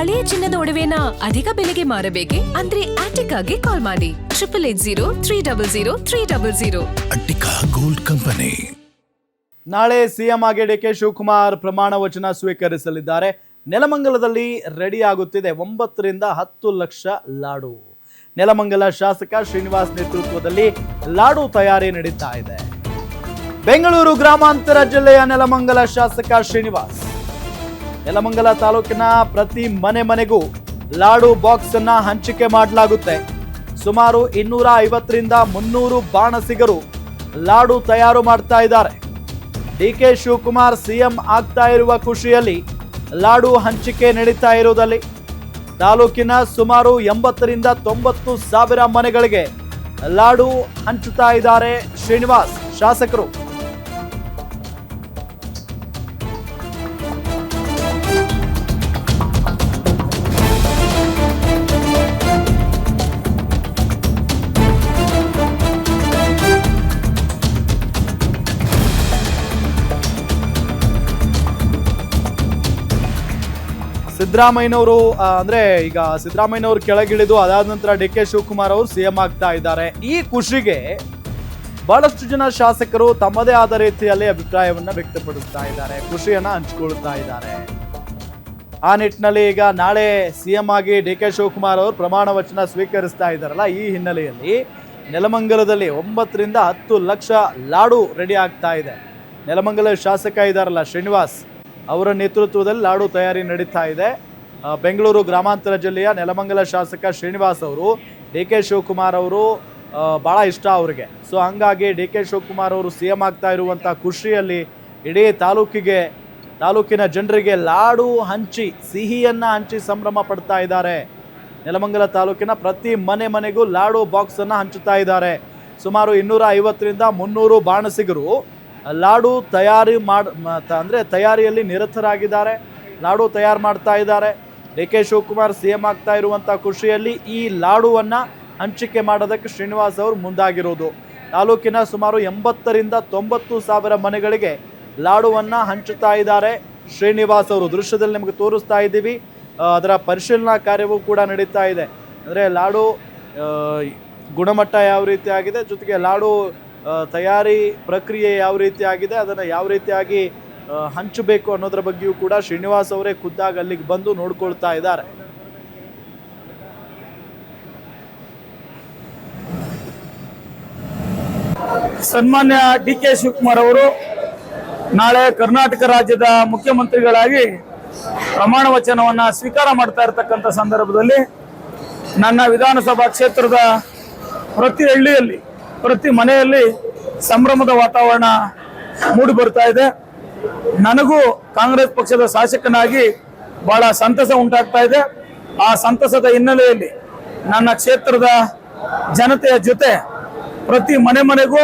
ಹಳೆಯ ಚಿನ್ನದ ಒಡವೆನ ಅಧಿಕ ಬೆಲೆಗೆ ಮಾರಬೇಕೆ? ಅಂದ್ರೆ ಆಟಿಕಾಗೆ ಕಾಲ್ ಮಾಡಿ 8880300300. Attica gold company. ನಾಳೆ ಸಿಎಂ ಆಗಿ ಡಿಕೆ ಶಿವಕುಮಾರ್ ಪ್ರಮಾಣ ವಚನ ಸ್ವೀಕರಿಸಲಿದ್ದಾರೆ. ನೆಲಮಂಗಲದಲ್ಲಿ ರೆಡಿ ಆಗುತ್ತಿದೆ 9 ರಿಂದ 10 ಲಕ್ಷ ಲಾಡು. ನೆಲಮಂಗಲ ಶಾಸಕ ಶ್ರೀನಿವಾಸ್ ನೇತೃತ್ವದಲ್ಲಿ ಲಾಡು ತಯಾರಿ ನಡೀತಾ ಇದೆ. ಬೆಂಗಳೂರು ಗ್ರಾಮಾಂತರ ಜಿಲ್ಲೆಯ ನೆಲಮಂಗಲ ಶಾಸಕ ಶ್ರೀನಿವಾಸ್ ನೆಲಮಂಗಲ ತಾಲೂಕಿನ ಪ್ರತಿ ಮನೆಗೂ ಲಾಡು ಬಾಕ್ಸ್ ಅನ್ನ ಹಂಚಿಕೆ ಮಾಡಲಾಗುತ್ತೆ. ಸುಮಾರು 250 ರಿಂದ 300 ಬಾಣಸಿಗರು ಲಾಡು ತಯಾರು ಮಾಡ್ತಾ ಇದ್ದಾರೆ. ಡಿಕೆ ಶಿವಕುಮಾರ್ ಸಿಎಂ ಆಗ್ತಾ ಇರುವ ಖುಷಿಯಲ್ಲಿ ಲಾಡು ಹಂಚಿಕೆ ನಡೀತಾ ಇರುವುದಲ್ಲಿ ತಾಲೂಕಿನ ಸುಮಾರು 80 ರಿಂದ 90 ಸಾವಿರ ಮನೆಗಳಿಗೆ ಲಾಡು ಹಂಚುತ್ತಾ ಇದ್ದಾರೆ ಶ್ರೀನಿವಾಸ್ ಶಾಸಕರು. ಸಿದ್ದರಾಮಯ್ಯನವರು ಅಂದ್ರೆ ಈಗ ಸಿದ್ದರಾಮಯ್ಯನವರು ಕೆಳಗಿಳಿದು ಅದಾದ ನಂತರ ಡಿಕೆ ಶಿವಕುಮಾರ್ ಅವರು ಸಿಎಂ ಆಗ್ತಾ ಇದ್ದಾರೆ. ಈ ಖುಷಿಗೆ ಬಹಳಷ್ಟು ಜನ ಶಾಸಕರು ತಮ್ಮದೇ ಆದ ರೀತಿಯಲ್ಲಿ ಅಭಿಪ್ರಾಯವನ್ನ ವ್ಯಕ್ತಪಡಿಸ್ತಾ ಇದ್ದಾರೆ, ಖುಷಿಯನ್ನ ಹಂಚಿಕೊಳ್ತಾ ಇದ್ದಾರೆ. ಆ ನಿಟ್ಟಿನಲ್ಲಿ ಈಗ ನಾಳೆ ಸಿಎಂ ಆಗಿ ಡಿಕೆ ಶಿವಕುಮಾರ್ ಅವರು ಪ್ರಮಾಣ ವಚನ ಸ್ವೀಕರಿಸ್ತಾ ಇದ್ದಾರಲ್ಲ, ಈ ಹಿನ್ನೆಲೆಯಲ್ಲಿ ನೆಲಮಂಗಲದಲ್ಲಿ 9 ರಿಂದ 10 ಲಕ್ಷ ಲಾಡು ರೆಡಿ ಆಗ್ತಾ ಇದೆ. ನೆಲಮಂಗಲ ಶಾಸಕ ಇದ್ದಾರಲ್ಲ ಶ್ರೀನಿವಾಸ್ ಅವರ ನೇತೃತ್ವದಲ್ಲಿ ಲಾಡು ತಯಾರಿ ನಡೀತಾ ಇದೆ. ಬೆಂಗಳೂರು ಗ್ರಾಮಾಂತರ ಜಿಲ್ಲೆಯ ನೆಲಮಂಗಲ ಶಾಸಕ ಶ್ರೀನಿವಾಸ್ ಅವರು ಡಿಕೆ ಶಿವಕುಮಾರ್ ಅವರು ಭಾಳ ಇಷ್ಟ ಅವರಿಗೆ. ಸೊ ಹಂಗಾಗಿ ಡಿಕೆ ಶಿವಕುಮಾರ್ ಅವರು ಸಿಎಂ ಆಗ್ತಾ ಇರುವಂಥ ಖುಷಿಯಲ್ಲಿ ಇಡೀ ತಾಲೂಕಿನ ಜನರಿಗೆ ಲಾಡು ಹಂಚಿ ಸಿಹಿಯನ್ನು ಹಂಚಿ ಸಂಭ್ರಮ ಪಡ್ತಾ ಇದ್ದಾರೆ. ನೆಲಮಂಗಲ ತಾಲೂಕಿನ ಪ್ರತಿ ಮನೆಗೂ ಲಾಡು ಬಾಕ್ಸನ್ನು ಹಂಚುತ್ತಾ ಇದ್ದಾರೆ. ಸುಮಾರು 250 ರಿಂದ 300 ಬಾಣಸಿಗರು ಲಾಡು ತಯಾರಿಯಲ್ಲಿ ನಿರತರಾಗಿದ್ದಾರೆ. ಲಾಡು ತಯಾರು ಮಾಡ್ತಾ ಇದ್ದಾರೆ. ಡಿಕೆ ಶಿವಕುಮಾರ್ ಸಿಎಂ ಆಗ್ತಾ ಇರುವಂಥ ಖುಷಿಯಲ್ಲಿ ಈ ಲಾಡುವನ್ನು ಹಂಚಿಕೆ ಮಾಡೋದಕ್ಕೆ ಶ್ರೀನಿವಾಸ್ ಅವರು ಮುಂದಾಗಿರೋದು. ತಾಲೂಕಿನ ಸುಮಾರು 80 ರಿಂದ 90 ಸಾವಿರ ಮನೆಗಳಿಗೆ ಲಾಡುವನ್ನು ಹಂಚುತ್ತಾ ಇದ್ದಾರೆ ಶ್ರೀನಿವಾಸ್ ಅವರು. ದೃಶ್ಯದಲ್ಲಿ ನಿಮಗೆ ತೋರಿಸ್ತಾ ಇದ್ದೀವಿ. ಅದರ ಪರಿಶೀಲನಾ ಕಾರ್ಯವೂ ಕೂಡ ನಡೀತಾ ಇದೆ. ಅಂದರೆ ಲಾಡು ಗುಣಮಟ್ಟ ಯಾವ ರೀತಿ ಆಗಿದೆ, ಜೊತೆಗೆ ಲಾಡು ತಯಾರಿ ಪ್ರಕ್ರಿಯೆ ಯಾವ ರೀತಿ ಆಗಿದೆ, ಅದನ್ನು ಯಾವ ರೀತಿಯಾಗಿ ಹಂಚಬೇಕು ಅನ್ನೋದ್ರ ಬಗ್ಗೆಯೂ ಕೂಡ ಶ್ರೀನಿವಾಸ್ ಅವರೇ ಖುದ್ದಾಗಿ ಅಲ್ಲಿಗೆ ಬಂದು ನೋಡ್ಕೊಳ್ತಾ ಇದ್ದಾರೆ. ಸನ್ಮಾನ್ಯ ಡಿಕೆ ಶಿವಕುಮಾರ್ ಅವರು ನಾಳೆ ಕರ್ನಾಟಕ ರಾಜ್ಯದ ಮುಖ್ಯಮಂತ್ರಿಗಳಾಗಿ ಪ್ರಮಾಣ ವಚನವನ್ನ ಸ್ವೀಕಾರ ಮಾಡ್ತಾ ಇರತಕ್ಕಂಥ ಸಂದರ್ಭದಲ್ಲಿ ನನ್ನ ವಿಧಾನಸಭಾ ಕ್ಷೇತ್ರದ ಪ್ರತಿ ಹಳ್ಳಿಯಲ್ಲಿ ಪ್ರತಿ ಮನೆಯಲ್ಲಿ ಸಂಭ್ರಮದ ವಾತಾವರಣ ಮೂಡಿ ಬರ್ತಾ ಇದೆ. ನನಗೂ ಕಾಂಗ್ರೆಸ್ ಪಕ್ಷದ ಶಾಸಕನಾಗಿ ಬಹಳ ಸಂತಸ ಉಂಟಾಗ್ತಾ ಇದೆ. ಆ ಸಂತಸದ ಹಿನ್ನೆಲೆಯಲ್ಲಿ ನನ್ನ ಕ್ಷೇತ್ರದ ಜನತೆಯ ಜೊತೆ ಪ್ರತಿ ಮನೆಗೂ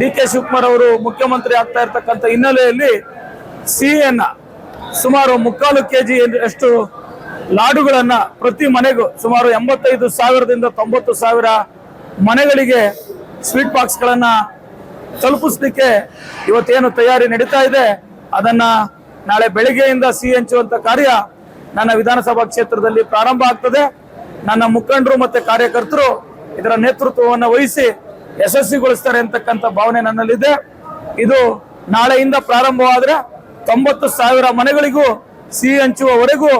ಡಿಕೆ ಶಿವಕುಮಾರ್ ಅವರು ಮುಖ್ಯಮಂತ್ರಿ ಆಗ್ತಾ ಇರ್ತಕ್ಕಂಥ ಹಿನ್ನೆಲೆಯಲ್ಲಿ ಸಿಹಿಯನ್ನ ಸುಮಾರು 3/4 kg ಅಷ್ಟು ಲಾಡುಗಳನ್ನ ಪ್ರತಿ ಮನೆಗೂ ಸುಮಾರು 85,000ದಿಂದ 90,000 ಮನೆಗಳಿಗೆ ಸ್ವೀಟ್ ಬಾಕ್ಸ್ಗಳನ್ನ ತಲುಪಿಸ್ಲಿಕ್ಕೆ ಇವತ್ತೇನು ತಯಾರಿ ನಡೀತಾ ಇದೆ, ಅದನ್ನ ನಾಳೆ ಬೆಳಿಗ್ಗೆಯಿಂದ ಸಿಹಿ ಹಂಚುವಂತ ಕಾರ್ಯ ನನ್ನ ವಿಧಾನಸಭಾ ಕ್ಷೇತ್ರದಲ್ಲಿ ಪ್ರಾರಂಭ ಆಗ್ತದೆ. ನನ್ನ ಮುಖಂಡರು ಮತ್ತೆ ಕಾರ್ಯಕರ್ತರು ಇದರ ನೇತೃತ್ವವನ್ನು ವಹಿಸಿ ಯಶಸ್ವಿಗೊಳಿಸ್ತಾರೆ ಅಂತಕ್ಕಂಥ ಭಾವನೆ ನನ್ನಲ್ಲಿದೆ. ಇದು ನಾಳೆಯಿಂದ ಪ್ರಾರಂಭವಾದ್ರೆ 90,000 ಮನೆಗಳಿಗೂ ಸಿಹಿ ಹಂಚುವವರೆಗೂ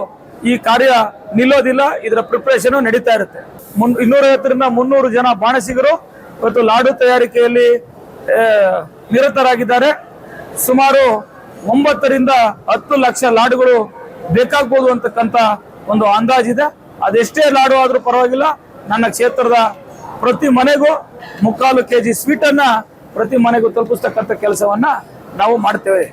ಈ ಕಾರ್ಯ ನಿಲ್ಲೋದಿಲ್ಲ. ಇದರ ಪ್ರಿಪರೇಷನ್ ನಡೀತಾ ಇರುತ್ತೆ. 250 ರಿಂದ 300 ಜನ ಬಾಣಸಿಗರು ಇವತ್ತು ಲಾಡು ತಯಾರಿಕೆಯಲ್ಲಿ ನಿರತರಾಗಿದ್ದಾರೆ. ಸುಮಾರು 9 ರಿಂದ 10 ಲಕ್ಷ ಲಾಡುಗಳು ಬೇಕಾಗಬಹುದು ಅಂತಕ್ಕಂಥ ಒಂದು ಅಂದಾಜಿದೆ. ಅದೆಷ್ಟೇ ಲಾಡು ಆದ್ರೂ ಪರವಾಗಿಲ್ಲ, ನನ್ನ ಕ್ಷೇತ್ರದ ಪ್ರತಿ ಮನೆಗೂ 3/4 kg ಸ್ವೀಟ್ ಅನ್ನ ಪ್ರತಿ ಮನೆಗೂ ತಲುಪಿಸ್ತಕ್ಕಂಥ ಕೆಲಸವನ್ನ ನಾವು ಮಾಡ್ತೇವೆ.